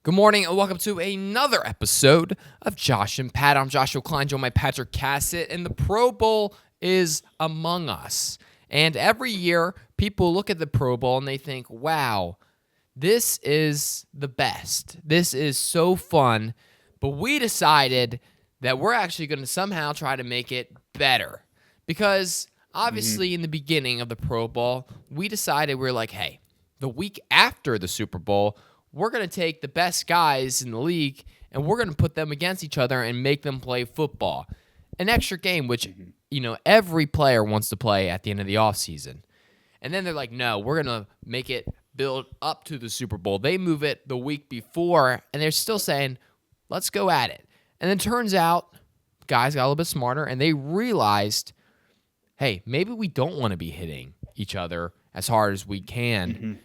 Good morning and welcome to another episode of Josh and Pat. I'm Joshua Klein, joined by Patrick Cassett, and the Pro Bowl is among us. And every year, people look at the Pro Bowl and they think, wow, this is the best. This is so fun. But we decided that we're actually going to somehow try to make it better. Because obviously in the beginning of the Pro Bowl, we decided we're like, hey, the week after the Super Bowl, we're going to take the best guys in the league and we're going to put them against each other and make them play football. An extra game, which, every player wants to play at the end of the offseason. And then they're like, no, we're going to make it build up to the Super Bowl. They move it the week before, and they're still saying, let's go at it. And then turns out guys got a little bit smarter, and they realized, hey, maybe we don't want to be hitting each other as hard as we can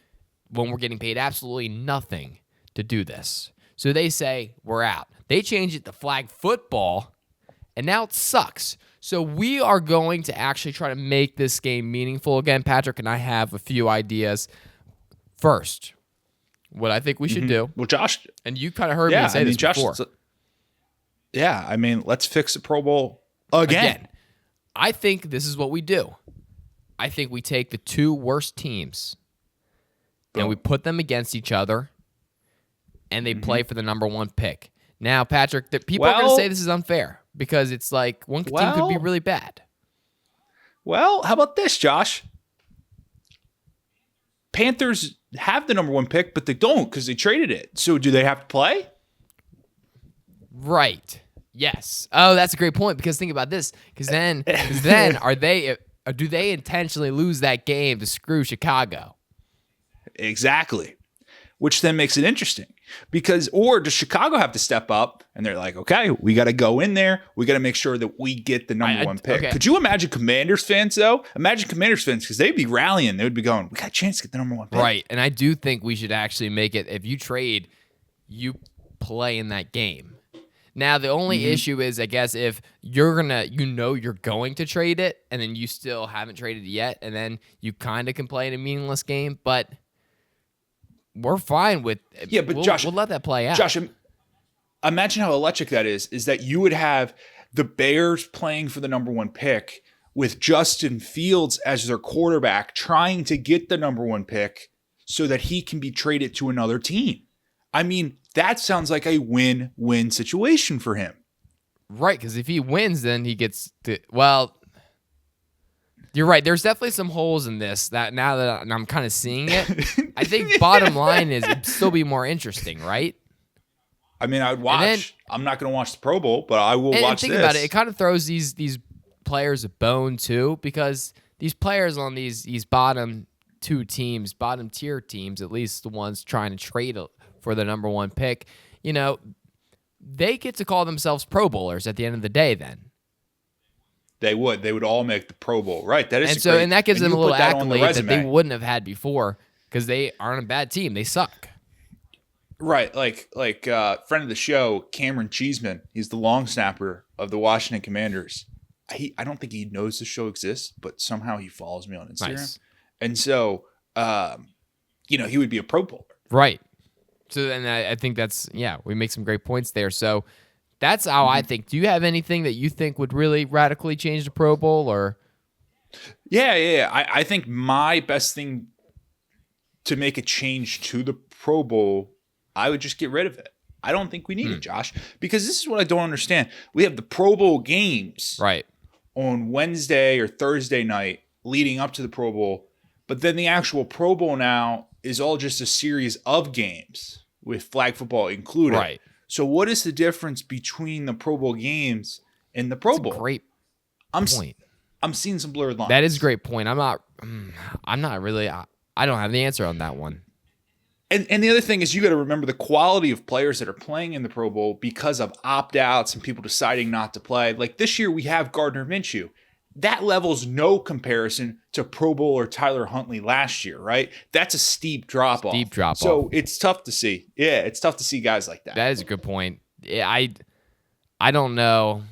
when we're getting paid absolutely nothing to do this. So they say, we're out. They change it to flag football, and now it sucks. So we are going to actually try to make this game meaningful. Again, Patrick and I have a few ideas. First, what I think we should do. Well, Josh, and you kind of heard me say this before. Let's fix the Pro Bowl again. I think this is what we do. I think we take the two worst teams and we put them against each other and they play for the number one pick. Now, Patrick, people are going to say this is unfair because it's like one team could be really bad. Well, how about this, Josh? Panthers have the number one pick, but they don't because they traded it. So do they have to play? Right. Yes. Oh, that's a great point because think about this. Because then do they intentionally lose that game to screw Chicago? Exactly. Which then makes it interesting or does Chicago have to step up and they're like, okay, we got to go in there. We got to make sure that we get the number one pick. Okay. Could you imagine Commanders fans though? Imagine Commanders fans because they'd be rallying. They would be going, we got a chance to get the number one pick. Right. And I do think we should actually make it, if you trade, you play in that game. Now, the only issue is, I guess, if you're you're going to trade it and then you still haven't traded it yet and then you kind of can play in a meaningless game, but we're fine with it. Yeah, but Josh, we'll let that play out. Josh, imagine how electric that is that you would have the Bears playing for the number one pick with Justin Fields as their quarterback trying to get the number one pick so that he can be traded to another team. I mean, that sounds like a win-win situation for him. Right, because if he wins, then he gets to, well, you're right. There's definitely some holes in this that now that I'm kind of seeing it, I think bottom line is it'd still be more interesting, right? I mean, I would watch. I'm not going to watch the Pro Bowl, but I will watch this. And think about it. It kind of throws these players a bone, too, because these players on these bottom two teams, bottom tier teams, at least the ones trying to trade for the number one pick, they get to call themselves Pro Bowlers at the end of the day then. They would all make the Pro Bowl. Right. That is and that gives them a little accolade that they wouldn't have had before because they aren't a bad team. They suck. Right. Like friend of the show, Cameron Cheeseman, he's the long snapper of the Washington Commanders. I don't think he knows the show exists, but somehow he follows me on Instagram. Nice. And so, he would be a Pro Bowler. Right. So then I think we make some great points there. So that's how I think. Do you have anything that you think would really radically change the Pro Bowl or? Yeah. I think my best thing to make a change to the Pro Bowl, I would just get rid of it. I don't think we need it, Josh, because this is what I don't understand. We have the Pro Bowl games right on Wednesday or Thursday night leading up to the Pro Bowl, but then the actual Pro Bowl now is all just a series of games with flag football included. Right. So what is the difference between the Pro Bowl games and the Pro Bowl? Great point. I'm seeing some blurred lines. That is a great point. I'm not really. I don't have the answer on that one. And the other thing is you got to remember the quality of players that are playing in the Pro Bowl because of opt-outs and people deciding not to play. Like this year we have Gardner Minshew. That level's no comparison to Pro Bowler Tyler Huntley last year, right? That's a steep drop-off. So it's tough to see. Yeah, it's tough to see guys like that. That is a good point. Yeah, I don't know.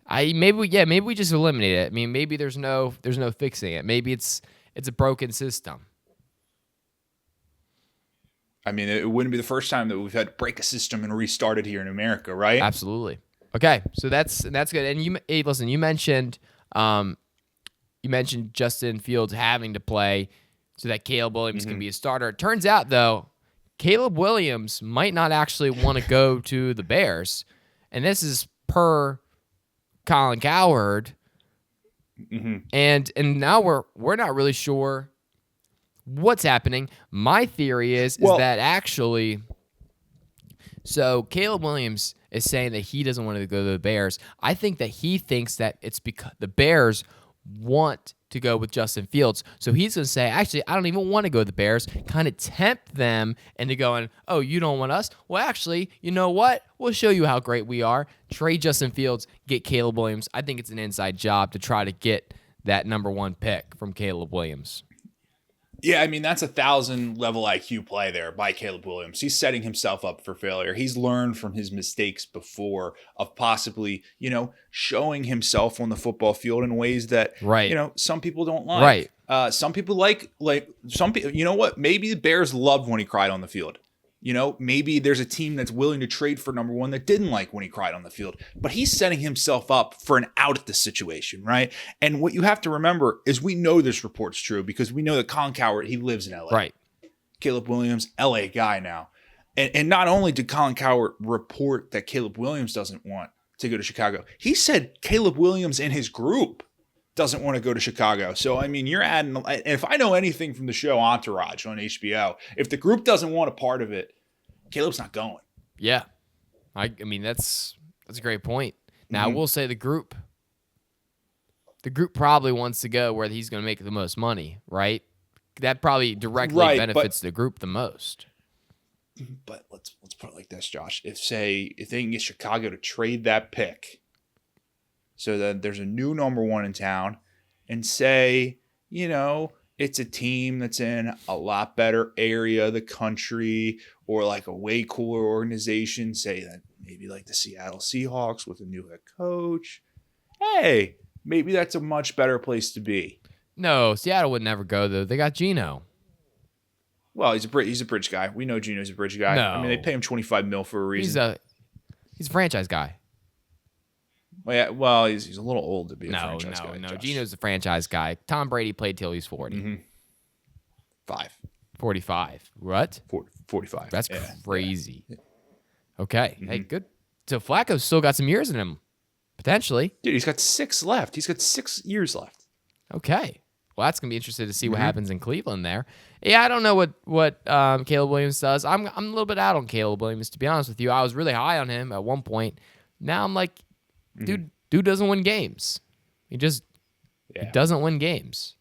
Maybe we just eliminate it. I mean, maybe there's no fixing it. Maybe it's a broken system. I mean, it wouldn't be the first time that we've had to break a system and restart it here in America, right? Absolutely. Okay, so that's good. And listen, you mentioned Justin Fields having to play so that Caleb Williams can be a starter. It turns out though, Caleb Williams might not actually want to go to the Bears, and this is per Colin Cowherd. And now we're not really sure what's happening. My theory is that actually, so Caleb Williams is saying that he doesn't want to go to the Bears. I think that he thinks that it's because the Bears want to go with Justin Fields. So he's going to say, actually, I don't even want to go to the Bears, kind of tempt them into going, oh, you don't want us? Well, actually, you know what? We'll show you how great we are. Trade Justin Fields, get Caleb Williams. I think it's an inside job to try to get that number 1 pick from Caleb Williams. Yeah, I mean, that's 1,000 level IQ play there by Caleb Williams. He's setting himself up for failure. He's learned from his mistakes before of possibly, showing himself on the football field in ways that, some people don't like. Right. Some people like some people, you know what? Maybe the Bears loved when he cried on the field. Maybe there's a team that's willing to trade for number 1 that didn't like when he cried on the field, but he's setting himself up for an out at this situation, right? And what you have to remember is we know this report's true because we know that Colin Cowherd, he lives in LA. Right. Caleb Williams, LA guy now. And not only did Colin Cowherd report that Caleb Williams doesn't want to go to Chicago, he said Caleb Williams and his group doesn't want to go to Chicago. So, I mean, you're adding, if I know anything from the show Entourage on HBO, if the group doesn't want a part of it, Caleb's not going. Yeah. I mean, that's a great point. Now, we'll say the group probably wants to go where he's going to make the most money, right? That probably directly benefits the group the most. But let's put it like this, Josh. If they can get Chicago to trade that pick so that there's a new number 1 in town and say, it's a team that's in a lot better area of the country or like a way cooler organization, say that maybe like the Seattle Seahawks with a new head coach. Hey, maybe that's a much better place to be. No, Seattle would never go, though. They got Geno. Well, he's a bridge guy. We know Geno's a bridge guy. No. I mean, they pay him $25 million for a reason. He's a franchise guy. Well, he's a little old to be a franchise guy. No, Josh. Geno's a franchise guy. Tom Brady played till he's 40. 45. What? 45. That's crazy. Yeah. Okay. Hey, good. So Flacco's still got some years in him, potentially. Dude, he's got 6 left. He's got 6 years left. Okay. Well, that's gonna be interesting to see what happens in Cleveland there. Yeah, I don't know what Caleb Williams does. I'm a little bit out on Caleb Williams, to be honest with you. I was really high on him at one point. Now I'm like, dude doesn't win games. He doesn't win games.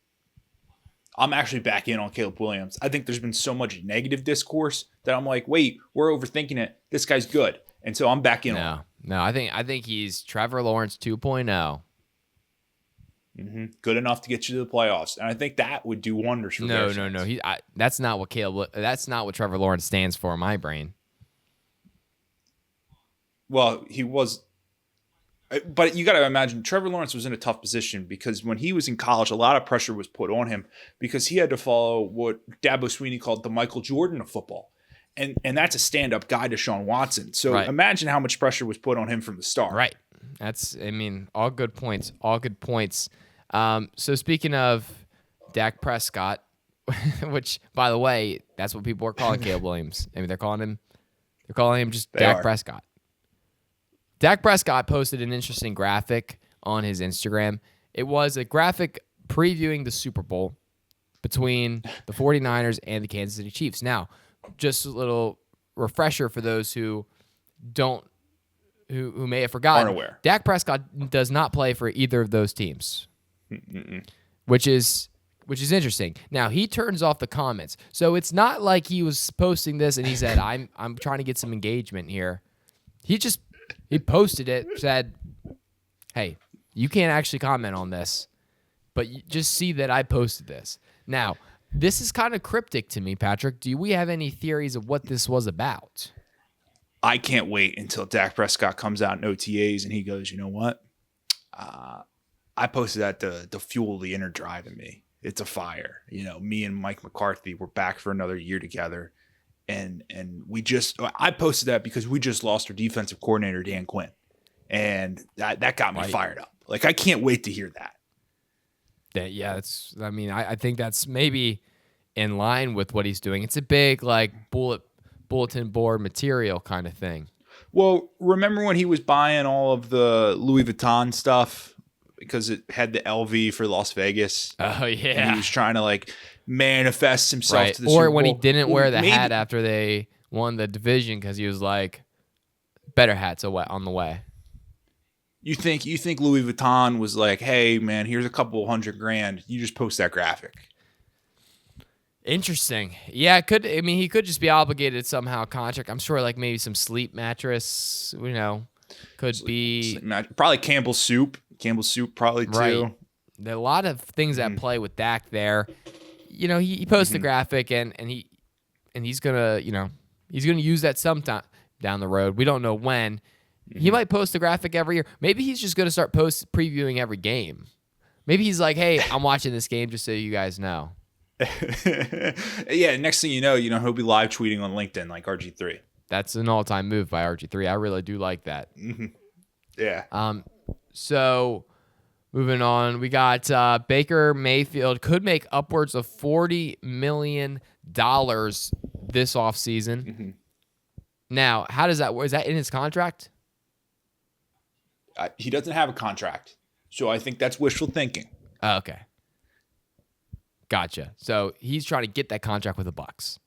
I'm actually back in on Caleb Williams. I think there's been so much negative discourse that I'm like, wait, we're overthinking it. This guy's good. And so I'm back in on him. No, I think he's Trevor Lawrence 2.0. Good enough to get you to the playoffs. And I think that would do wonders for Bears fans. No. That's not what Trevor Lawrence stands for in my brain. Well, he was. But you got to imagine Trevor Lawrence was in a tough position because when he was in college, a lot of pressure was put on him because he had to follow what Dabo Sweeney called the Michael Jordan of football. And that's a stand-up guy to Deshaun Watson. So imagine how much pressure was put on him from the start. Right. All good points. All good points. So speaking of Dak Prescott, which, by the way, that's what people are calling Caleb Williams. I mean, they're calling him just Dak Prescott. Dak Prescott posted an interesting graphic on his Instagram. It was a graphic previewing the Super Bowl between the 49ers and the Kansas City Chiefs. Now, just a little refresher for those who may have forgotten. Aren't aware. Dak Prescott does not play for either of those teams, which is interesting. Now, he turns off the comments. So it's not like he was posting this and he said, I'm trying to get some engagement here. He posted it, said, hey, you can't actually comment on this, but you just see that I posted this. Now, this is kind of cryptic to me, Patrick. Do we have any theories of what this was about? I can't wait until Dak Prescott comes out in OTAs and he goes, you know what? I posted that to fuel the inner drive in me. It's a fire. Me and Mike McCarthy, we're back for another year together. And I posted that because we just lost our defensive coordinator, Dan Quinn. And that got me fired up. Like, I can't wait to hear that. I think that's maybe in line with what he's doing. It's a big, like, bulletin board material kind of thing. Well, remember when he was buying all of the Louis Vuitton stuff because it had the LV for Las Vegas? Oh, yeah. And he was trying to, like, manifest himself to the Or Super when Bowl. he didn't wear the hat after they won the division because he was like, better hats on the way. You think Louis Vuitton was like, hey, man, here's a couple $100,000. You just post that graphic. Interesting. Yeah, it could. I mean, he could just be obligated somehow contract. I'm sure, like maybe some sleep mattress. Could be probably Campbell's soup. Campbell's soup probably too. Right. There are a lot of things that play with Dak there. He posts the graphic and he's gonna use that sometime down the road. We don't know when. He might post the graphic every year. Maybe he's just gonna start previewing every game. Maybe he's like, hey, I'm watching this game just so you guys know. Yeah, next thing you know, he'll be live tweeting on LinkedIn like RG3. That's an all-time move by RG3. I really do like that. Yeah. So moving on, we got Baker Mayfield could make upwards of $40 million this offseason. Now, how does that work? Is that in his contract? He doesn't have a contract, so I think that's wishful thinking. Oh, okay. Gotcha. So he's trying to get that contract with the Bucs.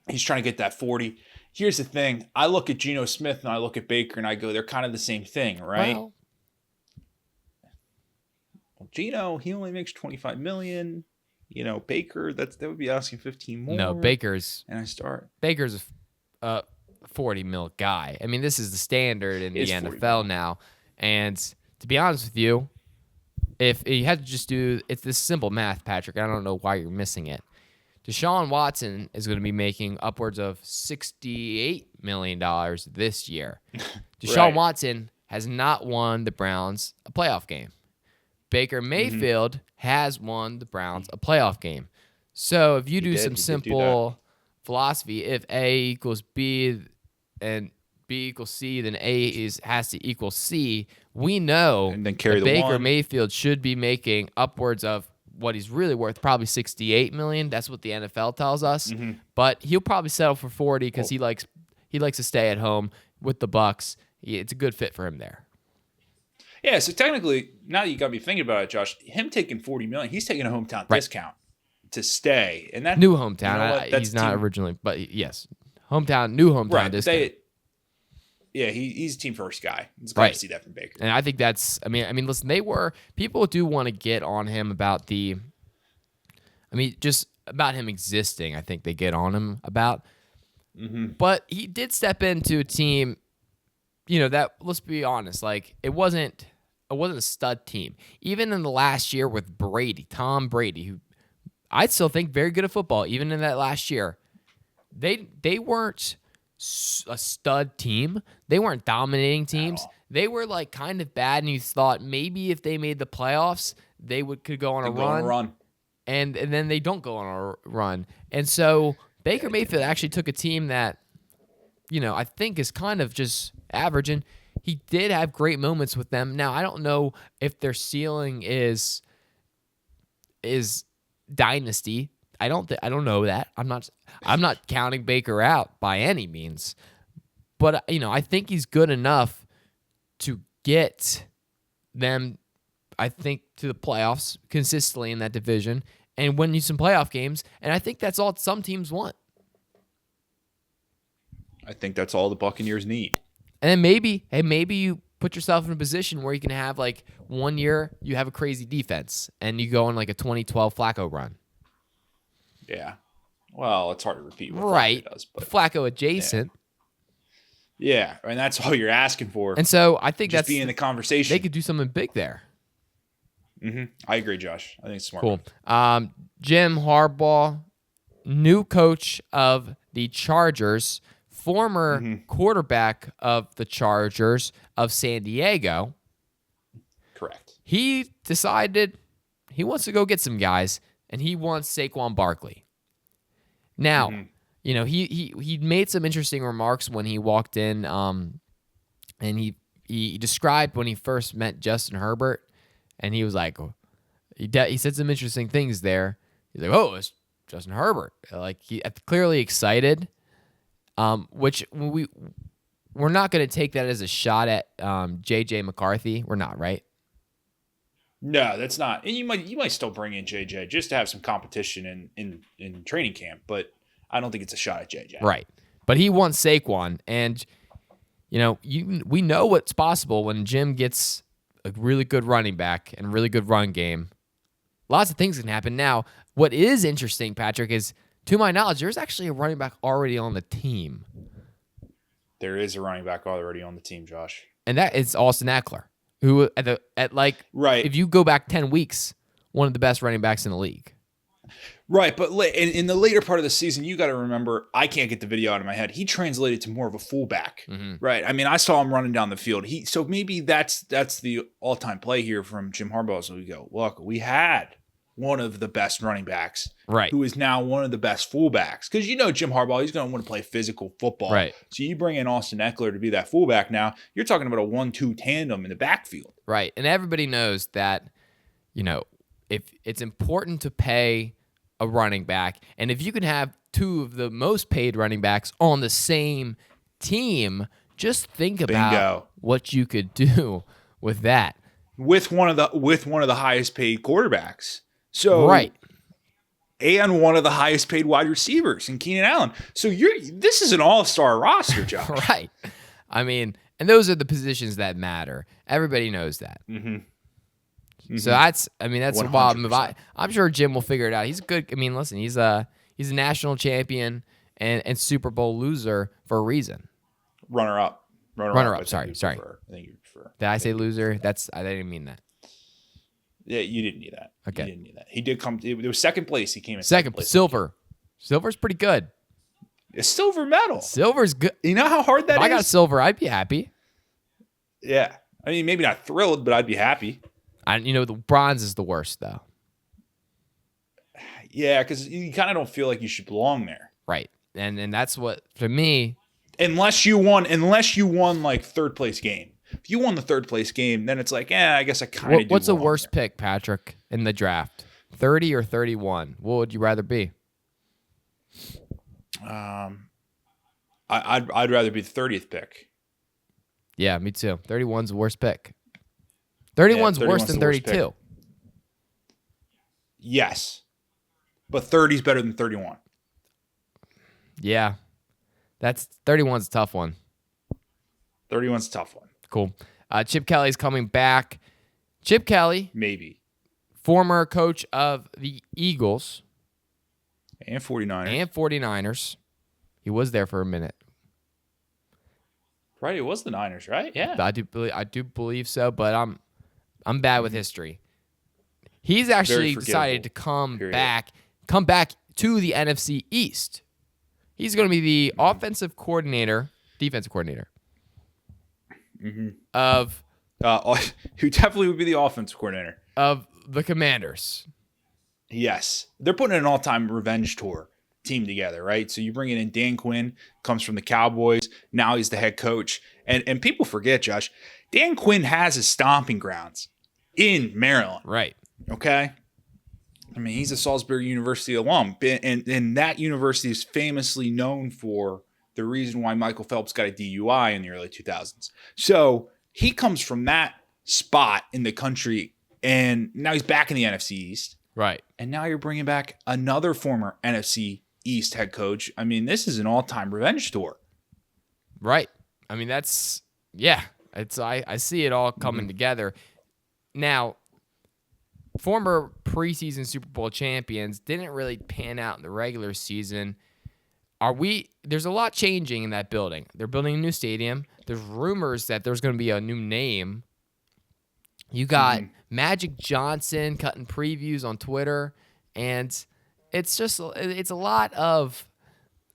He's trying to get that 40. Here's the thing. I look at Geno Smith and I look at Baker and I go, they're kind of the same thing, right? Well, Geno, he only makes $25 million. Baker, that would be asking 15 more. No, Baker's a 40 mil guy. I mean, this is the standard in the NFL now. And to be honest with you, if you had to just it's this simple math, Patrick, I don't know why you're missing it. Deshaun Watson is going to be making upwards of $68 million this year. Deshaun Watson has not won the Browns a playoff game. Baker Mayfield has won the Browns a playoff game. So if you do some simple philosophy, if A equals B and B equals C, then A has to equal C. We know and then carry that the Baker one. Mayfield should be making upwards of what he's really worth, probably $68 million. That's what the NFL tells us. But he'll probably settle for 40 because he likes to stay at home with the Bucs. It's a good fit for him there. Yeah, so technically, now that you got me thinking about it, Josh, him taking $40 million, he's taking a hometown discount to stay, and that new hometown. He's not originally, but yes, new hometown discount. He's a team first guy. It's great to see that from Baker. And I think that's. I mean, listen, people do want to get on him about just about him existing. I think they get on him about. But he did step into a team, that, let's be honest, like it wasn't a stud team. Even in the last year with Tom Brady, who I still think very good at football, even in that last year, they weren't a stud team. They weren't dominating teams. They were like kind of bad, and you thought maybe if they made the playoffs, they could go on a run. And then they don't go on a run. And so Baker Mayfield actually took a team that, I think is kind of just average, and he did have great moments with them. Now, I don't know if their ceiling is dynasty. I don't know that. I'm not counting Baker out by any means. But I think he's good enough to get them, I think, to the playoffs consistently in that division and win you some playoff games. And I think that's all some teams want. I think that's all the Buccaneers need. And then maybe you put yourself in a position where you can have like 1 year you have a crazy defense and you go on like a 2012 Flacco run. Yeah. Well, it's hard to repeat what Flacco does, but Flacco adjacent. Yeah, and that's all you're asking for. And so I think just be in the conversation. They could do something big there. I agree, Josh. I think it's smart. Cool. Jim Harbaugh, new coach of the Chargers, former quarterback of the Chargers of San Diego. Correct. He decided he wants to go get some guys, and he wants Saquon Barkley. Now, he made some interesting remarks when he walked in, and he described when he first met Justin Herbert, and he was like, he said some interesting things there. He's like, oh, it's Justin Herbert. Like, he clearly excited, which we're not going to take that as a shot at J.J. McCarthy. We're not, right? No, that's not. And you might still bring in JJ just to have some competition in training camp, but I don't think it's a shot at JJ. Right. But he won Saquon, and we know what's possible when Jim gets a really good running back and a really good run game. Lots of things can happen. Now, what is interesting, Patrick, is to my knowledge, there's actually a running back already on the team. There is a running back already on the team, Josh. And that is Austin Eckler, who right. if you go back 10 weeks, one of the best running backs in the league. Right, but in the later part of the season, you got to remember, I can't get the video out of my head. He translated to more of a fullback, right? I mean, I saw him running down the field. So maybe that's the all-time play here from Jim Harbaugh. So we go, look, we had one of the best running backs, right, who is now one of the best fullbacks. Because Jim Harbaugh, he's going to want to play physical football. Right. So you bring in Austin Eckler to be that fullback now, you're talking about a 1-2 tandem in the backfield. Right, and everybody knows that, if it's important to pay a running back, and if you can have two of the most paid running backs on the same team, just think about what you could do with that. With one of the highest paid quarterbacks. So right. And one of the highest paid wide receivers in Keenan Allen. So this is an all-star roster, Josh. Right. I mean, and those are the positions that matter. Everybody knows that. So that's a wild move. I'm sure Jim will figure it out. He's good. I mean, listen, he's a national champion and Super Bowl loser for a reason. Runner up. Sorry. I think you prefer. Did I say loser? I didn't mean that. Yeah, you didn't need that. Okay. You didn't need that. He did come. It was second place. He came in second place. Silver. Silver's pretty good. A silver medal. Silver's good. You know how hard that is? If I got silver, I'd be happy. Yeah. I mean, maybe not thrilled, but I'd be happy. The bronze is the worst, though. Yeah, because you kind of don't feel like you should belong there. Right. And that's what, for me. Unless you won like third place game. If you won the third place game, then it's like, I guess I kind of do. What's the worst pick, Patrick, in the draft? 30 or 31? What would you rather be? I'd rather be the 30th pick. Yeah, me too. 31's the worst pick. 31's worse than 32. Yes. But 30's better than 31. Yeah. 31's a tough one. 31's a tough one. Cool. Chip Kelly's coming back. Chip Kelly. Maybe. Former coach of the Eagles. And 49ers. He was there for a minute. Right, it was the Niners, right? Yeah. I do believe so, but I'm bad with history. He's actually decided to come back to the NFC East. He's going to be the defensive coordinator of who definitely would be the offensive coordinator of the Commanders. Yes, they're putting an all-time revenge tour team together, right? So you bring in Dan Quinn, comes from the Cowboys. Now he's the head coach, and people forget, Josh, Dan Quinn has his stomping grounds in Maryland, right? Okay. I mean, he's a Salisbury University alum, and that university is famously known for the reason why Michael Phelps got a DUI in the early 2000s. So he comes from that spot in the country, and now he's back in the NFC East. Right. And now you're bringing back another former NFC East head coach. I mean, this is an all-time revenge tour. Right. I mean, I see it all coming together. Now, former preseason Super Bowl champions didn't really pan out in the regular season. There's a lot changing in that building. They're building a new stadium. There's rumors that there's going to be a new name. You got Magic Johnson cutting previews on Twitter, and it's a lot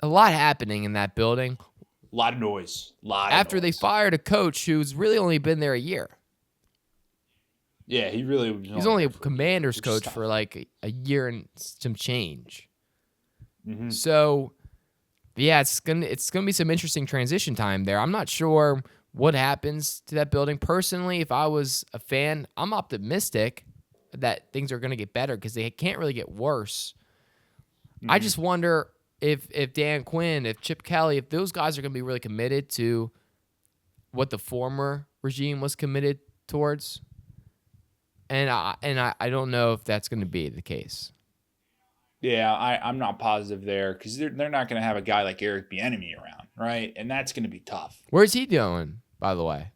happening in that building. A lot of noise. After they fired a coach who's really only been there a year. Yeah, he's only a Commanders coach for like a year and some change. So Yeah, it's gonna be some interesting transition time there. I'm not sure what happens to that building. Personally, if I was a fan, I'm optimistic that things are gonna get better because they can't really get worse. I just wonder if Dan Quinn, if Chip Kelly, if those guys are gonna be really committed to what the former regime was committed towards. And I don't know if that's gonna be the case. Yeah, I'm not positive there because they're not going to have a guy like Eric Bieniemy around, right? And that's going to be tough. Where's he going, by the way?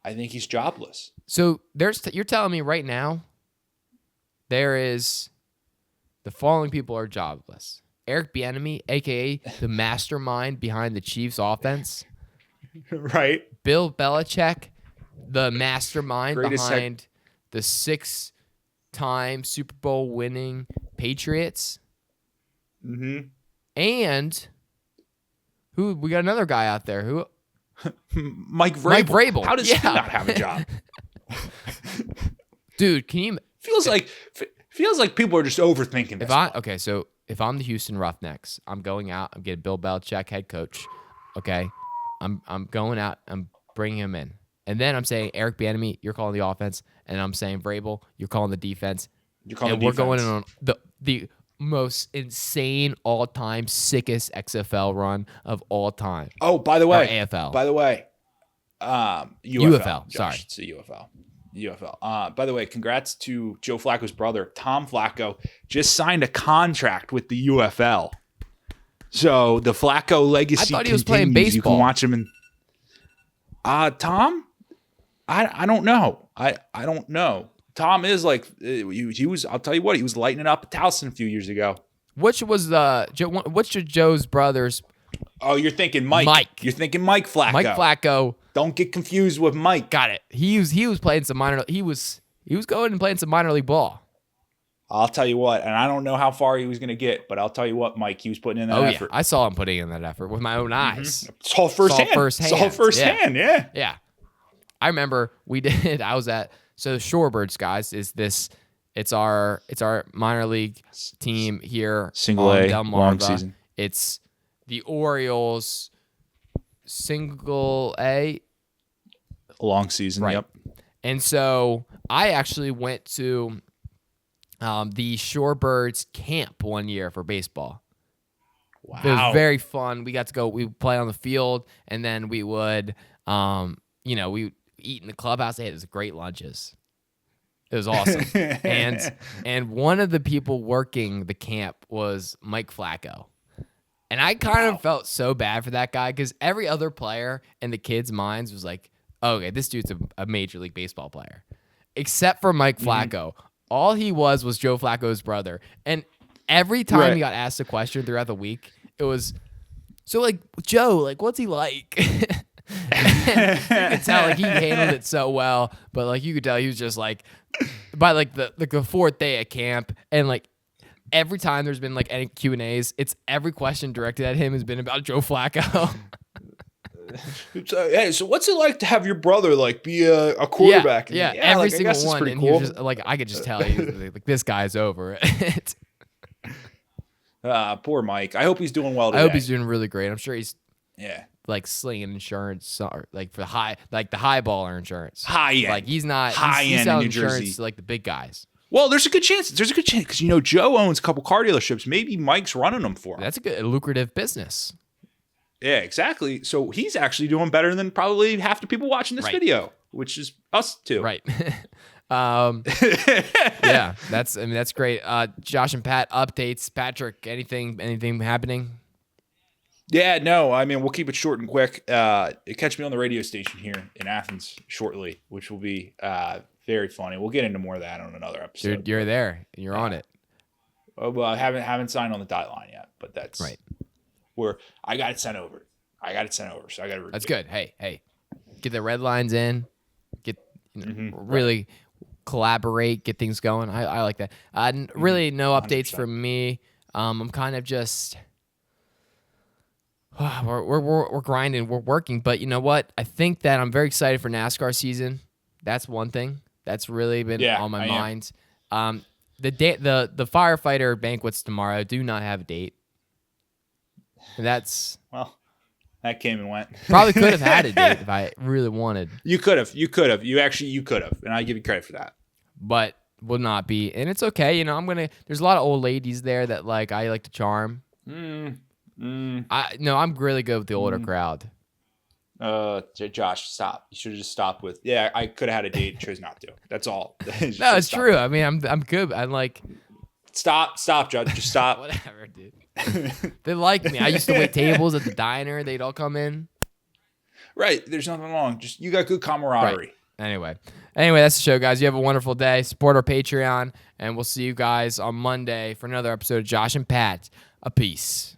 I think he's jobless. So you're telling me right now there is the following people are jobless. Eric Bieniemy, aka the mastermind behind the Chiefs offense. Right. Bill Belichick, the mastermind Greatest behind the 6-time Super Bowl winning Patriots. Mm-hmm. And who we got another guy out there who Mike Vrabel. Mike Vrabel. How does he not have a job? Dude, can you feels like people are just overthinking this. So if I'm the Houston Roughnecks, I'm going out, I'm getting Bill Belichick head coach. Okay. I'm going out, I'm bringing him in. And then I'm saying Eric Bieniemy, you're calling the offense, and I'm saying Vrabel, you're calling the defense. We're going on the most insane all-time sickest XFL run of all time. Oh, by the way, or AFL. By the way, UFL. Josh, Sorry, it's a UFL. UFL. By the way, congrats to Joe Flacco's brother, Tom Flacco, just signed a contract with the UFL. So the Flacco legacy. I thought he was playing baseball. You can watch him in. Tom, I don't know. I don't know. Tom is like he was. I'll tell you what, he was lighting up at Towson a few years ago. Which Joe's brothers? Oh, you're thinking Mike. You're thinking Mike Flacco. Mike Flacco. Don't get confused with Mike. Got it. He was playing some minor. He was going and playing some minor league ball. I'll tell you what, and I don't know how far he was going to get, but I'll tell you what, Mike, he was putting in that effort. Yeah. I saw him putting in that effort with my own eyes. Saw firsthand. Yeah. Yeah. I remember we did. I was at the Shorebirds guys. It's our minor league team here. Single A, Delmarva. long season. It's the Orioles Single A. Long season. Right. Yep. And so I actually went to the Shorebirds camp one year for baseball. Wow. It was very fun. We got to go. We would play on the field, and then we would, we eat in the clubhouse. They had these great lunches. It was awesome. and one of the people working the camp was Mike Flacco. And I kind of felt so bad for that guy because every other player in the kids' minds was like, okay, this dude's a Major League Baseball player. Except for Mike Flacco. All he was Joe Flacco's brother. And every time he got asked a question throughout the week, it was, so, like, Joe, like, what's he like? And you could tell, like, he handled it so well. But, like, you could tell he was just, like, by, like, the fourth day at camp. And, like, every time there's been, like, any Q&As, it's every question directed at him has been about Joe Flacco. Hey, so what's it like to have your brother like be a quarterback? Yeah, like, every I single guess one. pretty And cool. he was just like, I could just tell you, like, this guy's over it. Poor Mike. I hope he's doing well today. I hope he's doing really great. I'm sure he's like slinging insurance, or like for the high baller insurance. High end. Like he's not high he's end selling in New insurance Jersey. to like the big guys. Well, there's a good chance because Joe owns a couple car dealerships. Maybe Mike's running them for him. That's a lucrative business. Yeah, exactly. So he's actually doing better than probably half the people watching this video, which is us too. Right. Yeah, that's great. Josh and Pat updates. Patrick, anything happening? Yeah, no. I mean, we'll keep it short and quick. Catch me on the radio station here in Athens shortly, which will be very funny. We'll get into more of that on another episode. You're there. And you're on it. Well, I haven't signed on the dotted line yet, but that's right. Where I got it sent over. So I got to review. That's good. Hey, get the red lines in. Get really collaborate. Get things going. I like that. Really, no updates 100%. from me. I'm kind of just we're grinding. We're working, but you know what? I think that I'm very excited for NASCAR season. That's one thing that's really been on my mind. The firefighter banquets tomorrow do not have a date. That's Well, that came and went. probably could have had a date if I really wanted, You could have. You could have. You could have. And I give you credit for that. but will not be. And it's okay. There's a lot of old ladies there that I like to charm. I'm really good with the older crowd. Josh, stop. You should have just stopped with, yeah, I could have had a date, chose not to. That's all. No, it's true. I mean, I'm good. I'm like, Stop, Judge. Just stop. whatever, dude. They like me. I used to wait tables at the diner. They'd all come in. Right. There's nothing wrong. Just, you got good camaraderie. Right. Anyway, that's the show, guys. You have a wonderful day. Support our Patreon, and we'll see you guys on Monday for another episode of Josh and Pat. A peace.